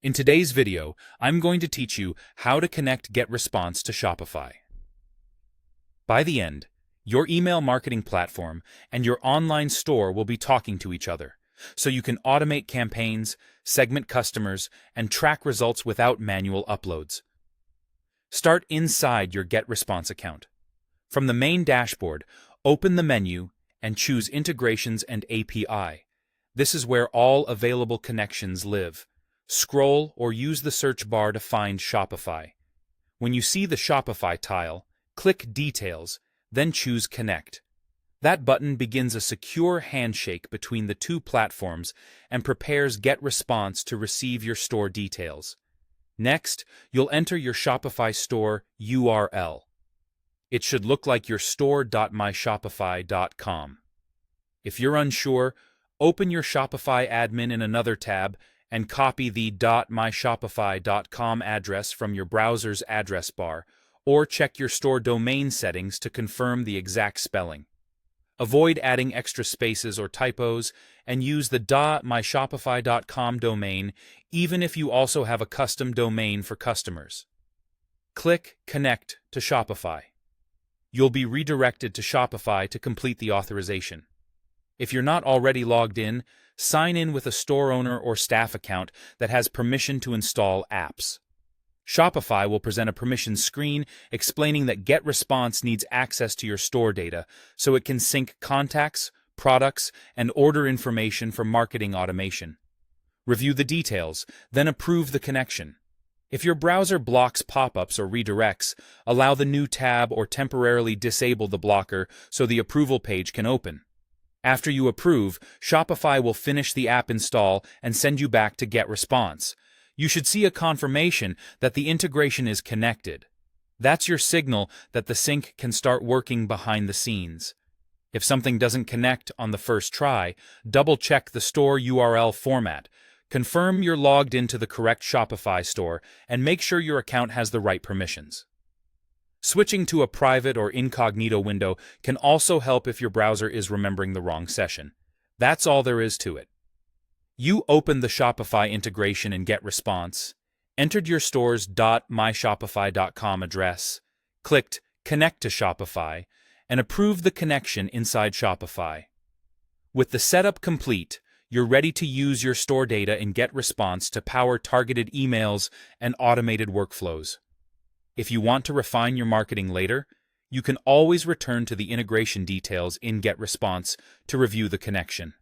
In today's video, I'm going to teach you how to connect GetResponse to Shopify. By the end, your email marketing platform and your online store will be talking to each other, so you can automate campaigns, segment customers, and track results without manual uploads. Start inside your GetResponse account. From the main dashboard, open the menu and choose Integrations and API. This is where all available connections live. Scroll or use the search bar to find Shopify. When you see the Shopify tile, click Details, then choose Connect. That button begins a secure handshake between the two platforms and prepares GetResponse to receive your store details. Next, you'll enter your Shopify store URL. It should look like your store.myshopify.com. If you're unsure, open your Shopify admin in another tab and copy the .myshopify.com address from your browser's address bar, or check your store domain settings to confirm the exact spelling. Avoid adding extra spaces or typos, and use the .myshopify.com domain even if you also have a custom domain for customers. Click Connect to Shopify. You'll be redirected to Shopify to complete the authorization. If you're not already logged in, sign in with a store owner or staff account that has permission to install apps. Shopify will present a permission screen explaining that GetResponse needs access to your store data so it can sync contacts, products, and order information for marketing automation. Review the details, then approve the connection. If your browser blocks pop-ups or redirects, allow the new tab or temporarily disable the blocker so the approval page can open. After you approve, Shopify will finish the app install and send you back to GetResponse. You should see a confirmation that the integration is connected. That's your signal that the sync can start working behind the scenes. If something doesn't connect on the first try, double-check the store URL format. Confirm you're logged into the correct Shopify store and make sure your account has the right permissions. Switching to a private or incognito window can also help if your browser is remembering the wrong session. That's all there is to it. You opened the Shopify integration in GetResponse, entered your store's .myshopify.com address, clicked Connect to Shopify, and approved the connection inside Shopify. With the setup complete, you're ready to use your store data in GetResponse to power targeted emails and automated workflows. If you want to refine your marketing later, you can always return to the integration details in GetResponse to review the connection.